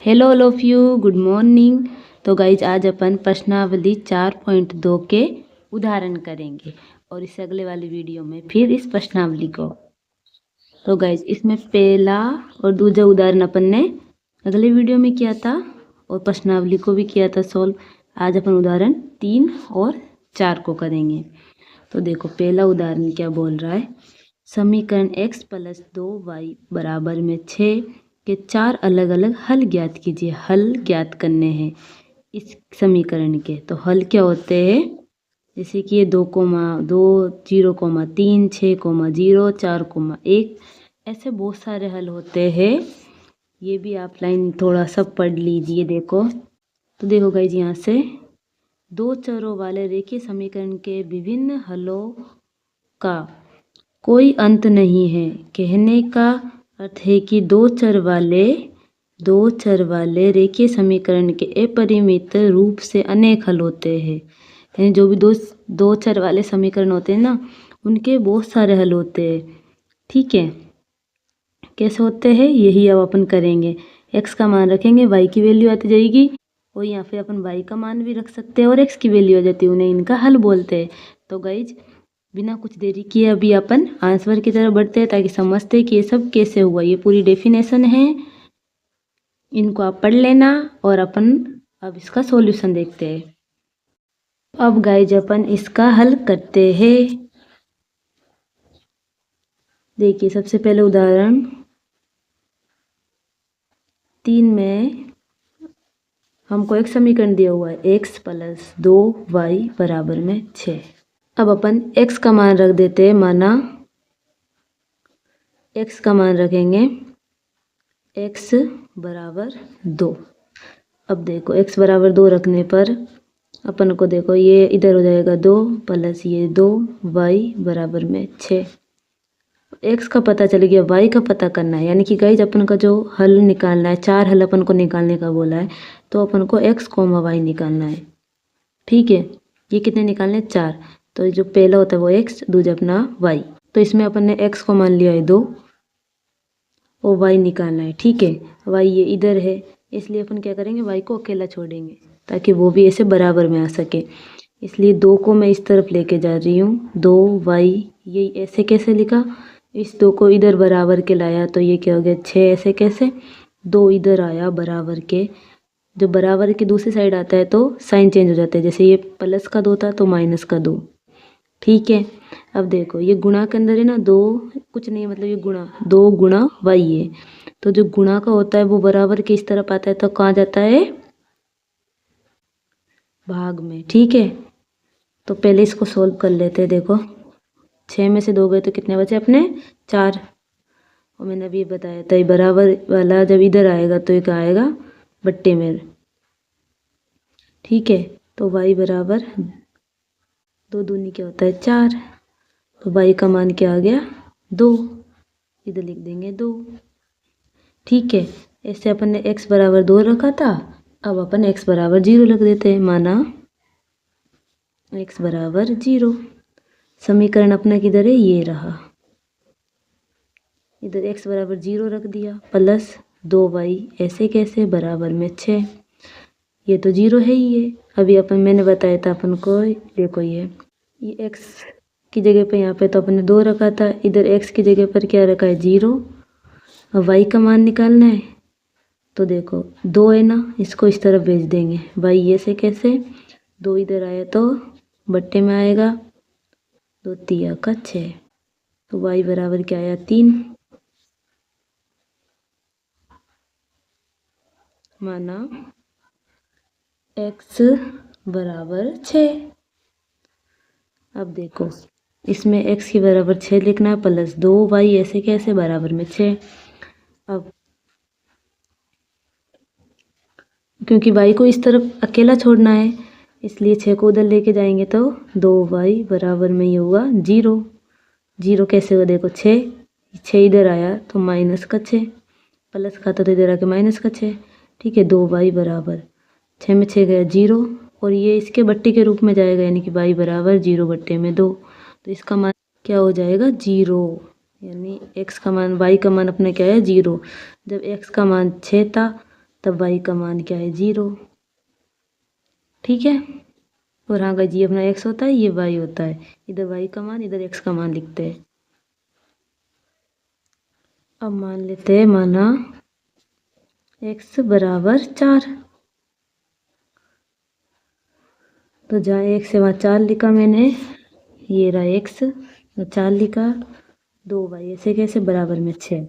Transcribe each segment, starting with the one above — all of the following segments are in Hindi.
Hello all of you, good morning. तो गाइज आज अपन प्रश्नावली 4.2 के उदाहरण करेंगे और इस अगले वाली वीडियो में फिर इस प्रश्नावली को। तो गाइज इसमें पहला और दूसरा उदाहरण अपन ने अगले वीडियो में किया था और प्रश्नावली को भी किया था सॉल्व। आज अपन उदाहरण 3 और 4 को करेंगे। तो देखो पहला उदाहरण क्या बोल रहा है। समीकरण x + 2y = 6 के 4 अलग अलग हल ज्ञात कीजिए। हल ज्ञात करने हैं इस समीकरण के। तो हल क्या होते हैं, जैसे कि ये 2, 0, 3, 6, 0, 4, 1, ऐसे बहुत सारे हल होते हैं। ये भी आप लाइन थोड़ा सा पढ़ लीजिए। देखो तो देखो गाइज, यहाँ से 2 चरों वाले रेखीय समीकरण के विभिन्न हलों का कोई अंत नहीं है। कहने का अर्थ है कि दो चर वाले रेखीय समीकरण के अपरिमित रूप से अनेक हल होते हैं। यानी जो भी दो चर वाले समीकरण होते हैं ना, उनके बहुत सारे हल होते हैं। ठीक है, कैसे होते हैं यही अब अपन करेंगे। x का मान रखेंगे, y की वैल्यू आती जाएगी और यहाँ पे अपन y का मान भी रख सकते हैं और x की वैल्यू आ जाती है। उन्हें इनका हल बोलते हैं। तो गाइज बिना कुछ देरी किए अभी अपन आंसर की तरफ बढ़ते हैं ताकि समझते हैं कि ये सब कैसे हुआ। ये पूरी डेफिनेशन है, इनको आप पढ़ लेना और अपन अब इसका सॉल्यूशन देखते हैं। अब गाइज अपन इसका हल करते हैं। देखिए सबसे पहले उदाहरण 3 में हमको एक समीकरण दिया हुआ है x + 2y = 6। अब अपन x का मान रख देते हैं। माना x का मान रखेंगे x = 2। अब देखो x = 2 रखने पर अपन को देखो ये इधर हो जाएगा 2 + ये 2, y = 6। x का पता चल गया, y का पता करना है। यानी कि गाइज अपन का जो हल निकालना है, 4 हल अपन को निकालने का बोला है, तो अपन को x, y निकालना है। ठीक है, ये कितने निकालने, 4। तो जो पहला होता है वो x, दूसरा अपना y। तो इसमें अपन ने x को मान लिया है 2 और y निकालना है। ठीक है, y ये इधर है, इसलिए अपन क्या करेंगे, y को अकेला छोड़ेंगे ताकि वो भी ऐसे बराबर में आ सके। इसलिए 2 को मैं इस तरफ लेके जा रही हूँ। 2y ये ऐसे कैसे लिखा, इस 2 को इधर बराबर के लाया तो ये क्या हो गया 6। ऐसे कैसे, 2 इधर आया बराबर के, जो बराबर की दूसरी साइड आता है तो साइन चेंज हो जाता है। जैसे ये प्लस का 2 था तो माइनस का 2। ठीक है, अब देखो ये गुणा के अंदर है ना, 2 कुछ नहीं, मतलब ये गुणा 2 गुणा y है। तो जो गुणा का होता है वो बराबर के इस तरफ आता है तो कहाँ जाता है, भाग में। ठीक है, तो पहले इसको सोल्व कर लेते हैं। देखो 6 में से 2 गए तो कितने बचे अपने, 4। और मैंने अभी बताया था ये बराबर वाला जब इधर आएगा तो एक आएगा बट्टे में। ठीक है, तो y = 2 दूनी क्या होता है 4। तो y का मान क्या आ गया 2, इधर लिख देंगे 2। ठीक है, ऐसे अपन ने x = 2 रखा था, अब अपन x = 0 रख देते हैं। माना x = 0। समीकरण अपना किधर है, ये रहा। इधर x = 0 रख दिया, प्लस 2y ऐसे कैसे बराबर में 6। ये तो 0 है ही है। अभी अपन मैंने बताया था अपन को, देखो ये x की जगह पे यहाँ पे तो अपन ने 2 रखा था, इधर x की जगह पर क्या रखा है 0। अब y का मान निकालना है तो देखो 2 है ना, इसको इस तरफ भेज देंगे। y ये से कैसे, 2 इधर आया तो बट्टे में आएगा, 2 तिया का 6। तो y बराबर क्या आया 3। माना x = 6। अब देखो इसमें x की बराबर 6 लिखना है, प्लस 2y ऐसे कैसे बराबर में 6। अब क्योंकि y को इस तरफ अकेला छोड़ना है इसलिए 6 को उधर लेके जाएंगे तो 2y बराबर में ये हुआ 0। 0 कैसे हुआ, देखो 6 इधर आया तो माइनस का 6, प्लस का तो इधर आके माइनस का 6। ठीक है, 2y = 6 में 6 गया 0 और ये इसके बट्टे के रूप में जाएगा, यानी कि y = 0 बट्टे में 2। तो इसका मान क्या हो जाएगा 0। यानी x का मान, y का मान अपना क्या है 0। जब x का मान 6 था तब y का मान क्या है 0। ठीक है, और हाँ गाइस ये अपना x होता है, ये y होता है, इधर y का मान इधर x का मान लिखते हैं। अब मान लेते हैं, माना x बराबर 4, तो जहाँ x से वहाँ 4 लिखा मैंने, ये रहा x 4 लिखा, 2y ऐसे कैसे बराबर में 6।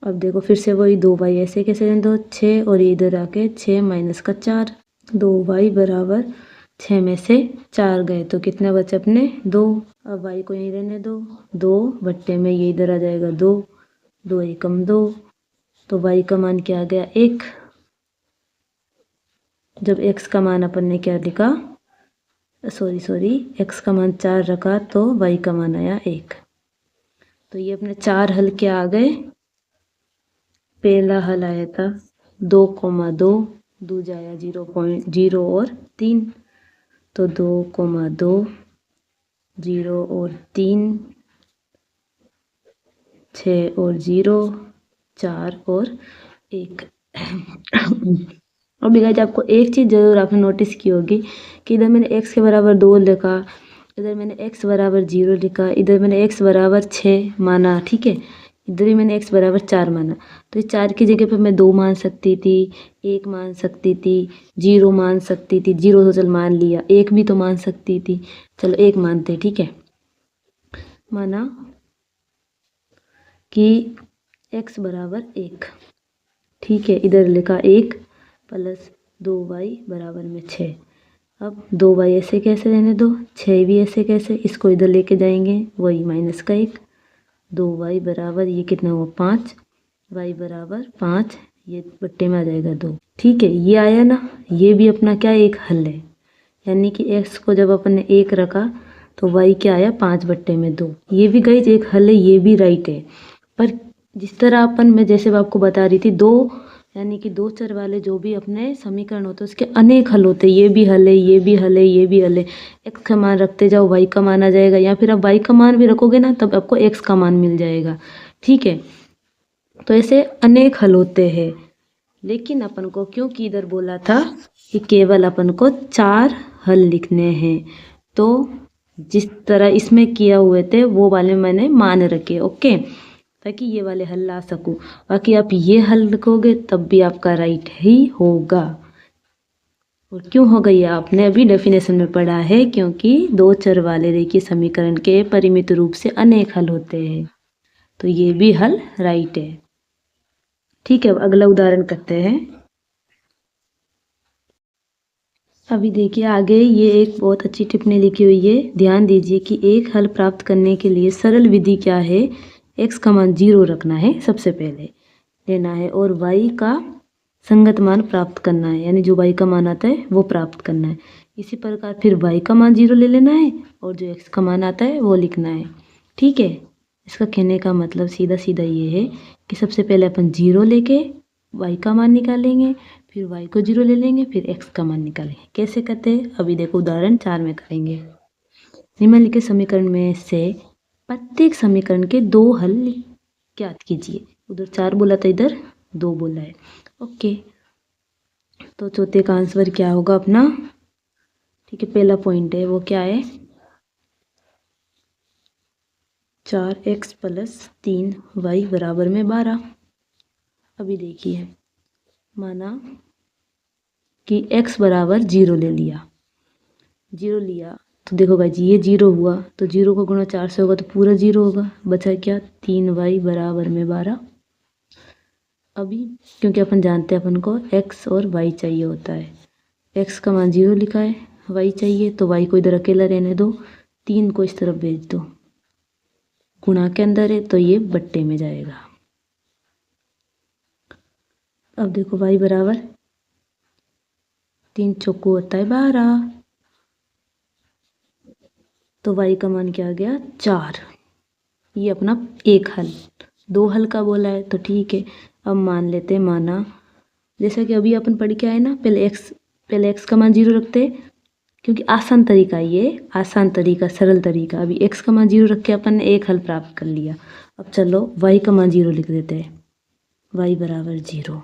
अब देखो फिर से वही 2y ऐसे कैसे दें, 2 6 और इधर आके 6 माइनस का 4, 2y बराबर 6 में से 4 गए तो कितना बचे अपने 2। अब y को यहीं रहने दो, 2 बट्टे में ये इधर आ जाएगा 2, 2 एकम 2, तो y का मान क्या आ गया 1। जब x का मान अपन ने क्या लिखा, सॉरी x का मान 4 रखा तो y का मान आया 1। तो ये अपने 4 हल क्या आ गए। पहला हल आया था 2,2, दूजा आया 0.0 और 3, तो 2,2, 0 और 3, 6 और 0, 4 और 1। अभी गाइस आपको एक चीज़ ज़रूर आपने नोटिस की होगी कि इधर मैंने x के बराबर 2 लिखा, इधर मैंने x बराबर 0 लिखा, इधर मैंने x बराबर 6 माना, ठीक है, इधर भी मैंने x बराबर 4 माना। तो इस 4 की जगह पर मैं 2 मान सकती थी, 1 मान सकती थी, 0 मान सकती थी, 0 तो चल मान लिया, 1 भी तो मान सकती थी, चलो 1 मानते, ठीक है। माना कि x बराबर 1, ठीक है, इधर लिखा 1 प्लस 2y बराबर में 6। अब 2y ऐसे कैसे रहने दो, 6 भी ऐसे कैसे, इसको इधर लेके जाएंगे, वही माइनस का 1, 2y बराबर ये कितना हुआ 5, y बराबर 5, ये बट्टे में आ जाएगा 2। ठीक है, ये आया ना, ये भी अपना क्या एक हल है, यानी कि x को जब अपन ने 1 रखा तो y क्या आया 5 बट्टे में 2। ये भी गाइस एक हल है, ये भी राइट है। पर जिस तरह अपन मैं जैसे आपको बता रही थी, दो यानी कि 2 चर वाले जो भी अपने समीकरण होते हैं उसके अनेक हल होते हैं, ये भी हल है, ये भी हल है, ये भी हल है। x का मान रखते जाओ y का मान आ जाएगा, या फिर आप y का मान भी रखोगे ना तब आपको x का मान मिल जाएगा, ठीक है। तो ऐसे अनेक हल होते हैं, लेकिन अपन को क्योंकि इधर बोला था कि केवल अपन को 4 हल लिखने हैं, तो जिस तरह इसमें किया हुए थे वो वाले मैंने मान रखे, ओके, ताकि ये वाले हल ला सकूं। बाकी आप ये हल लिखोगे तब भी आपका राइट ही होगा। और क्यों होगा ये आपने अभी डेफिनेशन में पढ़ा है, क्योंकि 2 चर वाले रेखीय समीकरण के परिमित रूप से अनेक हल होते हैं, तो ये भी हल राइट है। ठीक है, अब अगला उदाहरण करते हैं। अभी देखिए आगे ये एक बहुत अच्छी टिप्पणी लिखी हुई है, ध्यान दीजिए कि एक हल प्राप्त करने के लिए सरल विधि क्या है, x का मान 0 रखना है, सबसे पहले लेना है, और y का संगत मान प्राप्त करना है, यानी जो y का मान आता है वो प्राप्त करना है। इसी प्रकार फिर y का मान 0 ले लेना है और जो x का मान आता है वो लिखना है, ठीक है। इसका कहने का मतलब सीधा सीधा ये है कि सबसे पहले अपन 0 लेके y का मान निकालेंगे, फिर y को 0 ले लेंगे, फिर x का मान निकालेंगे। कैसे करते हैं अभी देखो, उदाहरण 4 में करेंगे। निम्नलिखित समीकरण में से प्रत्येक समीकरण के 2 हल ज्ञात कीजिए। उधर 4 बोला था, इधर 2 बोला है, ओके। तो चौथे का आंसर क्या होगा अपना, ठीक है, पहला पॉइंट है वो क्या है, 4x प्लस 3y बराबर में 12। अभी देखिए, माना कि x बराबर 0 ले लिया, 0 लिया तो देखो भाई जी ये 0 हुआ, तो 0 को गुणा 4 से होगा तो पूरा 0 होगा, बचा क्या 3y बराबर में 12। अभी क्योंकि अपन जानते हैं अपन को x और y चाहिए होता है, x का मान 0 लिखा है, y चाहिए, तो y को इधर अकेला रहने दो, 3 को इस तरफ भेज दो, गुणा के अंदर है तो ये बट्टे में जाएगा। अब देखो y बराबर 3 चौको होता है 12, तो y का मान क्या आ गया 4। ये अपना एक हल, 2 हल का बोला है तो ठीक है। अब मान लेते हैं, माना जैसा कि अभी अपन पढ़ के आए ना, पहले x का मान 0 रखते, क्योंकि आसान तरीका, ये आसान तरीका, सरल तरीका। अभी x का मान 0 रख के अपन ने एक हल प्राप्त कर लिया। अब चलो y का मान 0 लिख देते हैं, y बराबर 0।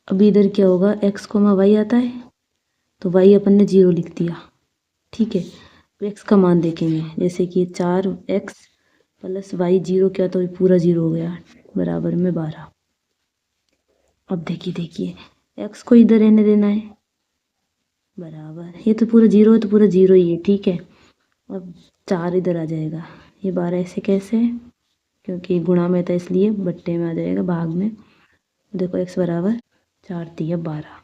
अभी इधर क्या होगा, x, y आता है तो y अपन ने 0 लिख दिया। ठीक है, अब x का मान देखेंगे, जैसे कि 4x प्लस y 0 क्या, तो पूरा 0 हो गया, बराबर में 12। अब देखिए x को इधर रहने देना है, बराबर, ये तो पूरा 0 है तो पूरा 0 ही है। ठीक है, अब 4 इधर आ जाएगा, ये 12 ऐसे कैसे है, क्योंकि गुणा में था इसलिए बट्टे में आ जाएगा, भाग में। देखो x बराबर 4 तिया 12,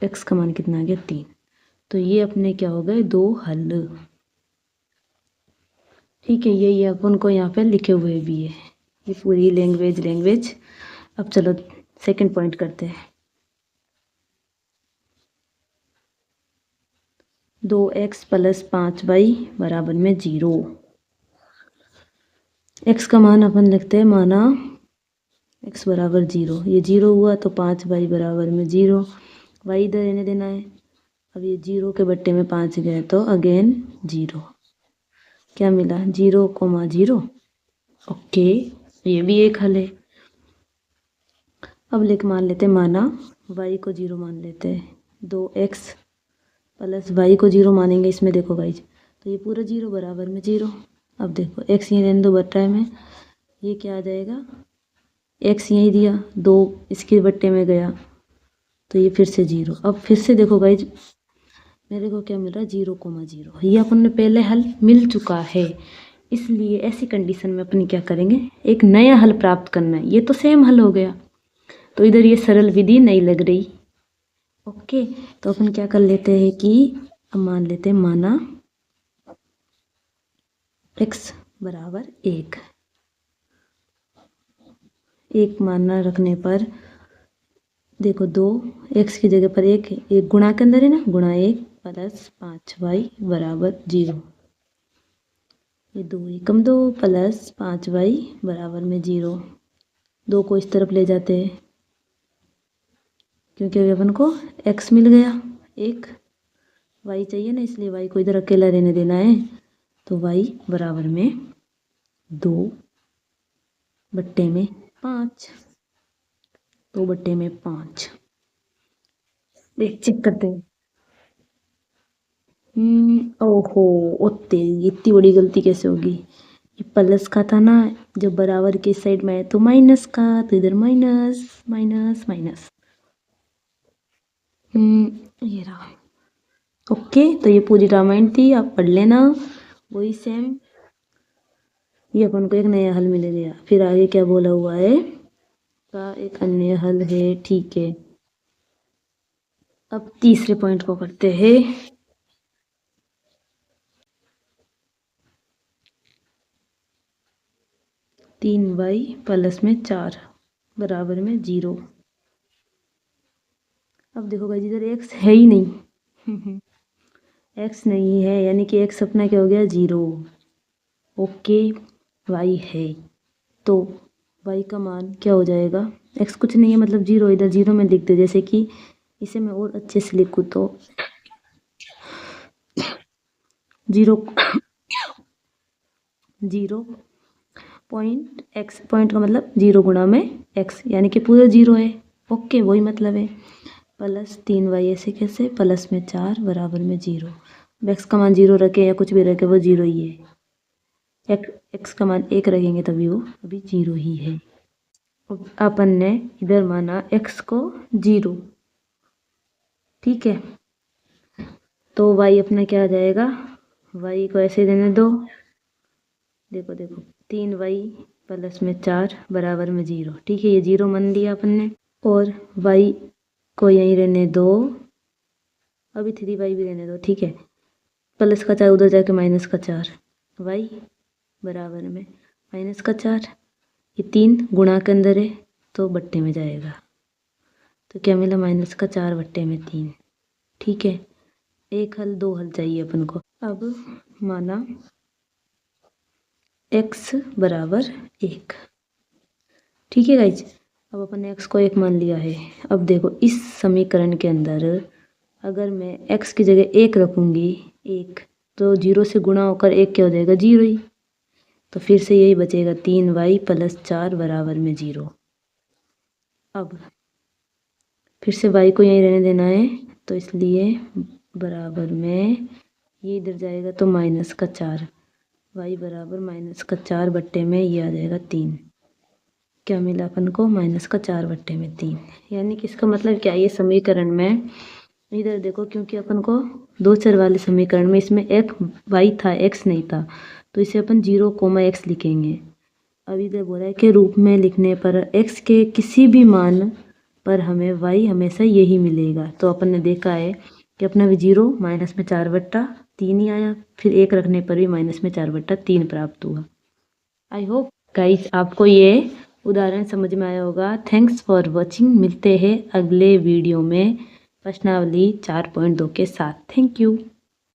x का मान कितना आ गया 3। तो ये अपने क्या हो गए, 2 हल। ठीक है, ये अपन को यहाँ पे लिखे हुए भी है, ये पूरी लैंग्वेज। अब चलो सेकंड पॉइंट करते हैं। 2x प्लस 5y बराबर में 0। x का मान अपन लिखते हैं, माना x बराबर 0, ये 0 हुआ तो 5y बराबर में 0, y इधर रहने देना है। अब ये 0 के बट्टे में 5 गए तो अगेन 0, क्या मिला 0,0। ओके, ये भी एक हल है। अब मान लेते हैं, माना y को 0 मान लेते हैं, 2x प्लस y को 0 मानेंगे इसमें, देखो गाइज, तो ये पूरा 0 बराबर में 0। अब देखो x ये रहने दो बट्टे में, ये क्या आ जाएगा, x यहीं दिया, 2 इसके बट्टे में गया तो ये फिर से 0। अब फिर से देखो गाइज, मेरे को क्या मिल रहा है, 0,0। ये अपन ने पहले हल मिल चुका है, इसलिए ऐसी कंडीशन में अपन क्या करेंगे, एक नया हल प्राप्त करना है। ये तो सेम हल हो गया, तो इधर ये सरल विधि नहीं लग रही। ओके, तो अपन क्या कर लेते हैं कि अब मान लेते हैं, माना x बराबर 1 मानना रखने पर देखो, 2x की जगह पर 1 गुणा के अंदर है ना, गुणा 1 प्लस 5y बराबर 0। ये 2 एकम 2 प्लस 5y बराबर में 0। 2 को इस तरफ ले जाते हैं, क्योंकि अभी अपन को x मिल गया, 1 y चाहिए ना, इसलिए y को इधर अकेला रहने देना है। तो y बराबर में 2 बट्टे में 5, 2 बट्टे में 5। देख चेक करते हैं। ओहो, ओ तेरी, इतनी बड़ी गलती कैसे होगी, ये प्लस का था ना, जब बराबर के साइड में है तो माइनस का, तो इधर माइनस माइनस माइनस। ये रहा। ओके, तो ये पूरी रामायण थी, आप पढ़ लेना, वही सेम। ये अपन को एक नया हल मिल गया। फिर आगे क्या बोला हुआ है, का एक अन्य हल है। ठीक है, अब तीसरे पॉइंट को करते हैं। तीन वाई प्लस में 4 बराबर में 0। अब देखो भाई, जिधर x है ही नहीं x नहीं है, यानी कि x अपना क्या हो गया, 0। ओके, y है तो y का मान क्या हो जाएगा, x कुछ नहीं है मतलब 0, इधर 0 में लिख दे। जैसे कि इसे मैं और अच्छे से लिखूँ तो 0 पॉइंट x, पॉइंट का मतलब 0 गुणा में x, यानी कि पूरा 0 है। ओके, वही मतलब है। प्लस 3y, ऐसे कैसे, प्लस में 4 बराबर में 0। x का मान 0 रखे या कुछ भी रखे, वो 0 ही है। x का मान 1 रखेंगे तभी वो अभी 0 ही है। अपन ने इधर माना x को 0, ठीक है, तो y अपना क्या आ जाएगा, y को ऐसे देने दो, देखो 3y प्लस में 4 बराबर में 0। ठीक है, ये 0 मान लिया अपन ने, और y को यहीं रहने दो, अभी 3y भी रहने दो। ठीक है, प्लस का 4 उधर जाके माइनस का 4, y बराबर में माइनस का 4, ये 3 गुणा के अंदर है तो बट्टे में जाएगा, तो क्या मिला, माइनस का 4 बट्टे में 3। ठीक है, एक हल, 2 हल चाहिए अपन को। अब माना x बराबर 1, ठीक है गाइज, अब अपन ने x को 1 मान लिया है। अब देखो, इस समीकरण के अंदर अगर मैं x की जगह 1 रखूँगी, 1, तो 0 से गुणा होकर 1 क्या हो जाएगा, 0 ही, तो फिर से यही बचेगा, 3y प्लस 4 बराबर में 0। अब फिर से y को यहीं रहने देना है, तो इसलिए बराबर में ये इधर जाएगा तो -4, y बराबर -4 बट्टे में ये आ जाएगा 3। क्या मिला अपन को? -4 बट्टे में 3। यानी कि इसका मतलब क्या, ये समीकरण में इधर देखो, क्योंकि अपन को दो चर वाले समीकरण में इसमें एक y था, x नहीं था, तो इसे अपन 0, x लिखेंगे। अब इधर बोला है कि रूप में लिखने पर x के किसी भी मान पर हमें y हमेशा यही मिलेगा। तो अपन ने देखा है कि अपना भी 0 -4/3 ही आया, फिर 1 रखने पर भी -4/3 प्राप्त हुआ। आई होप गाइस आपको ये उदाहरण समझ में आया होगा। Thanks for watching. मिलते हैं अगले वीडियो में प्रश्नावली 4.2 के साथ। Thank you.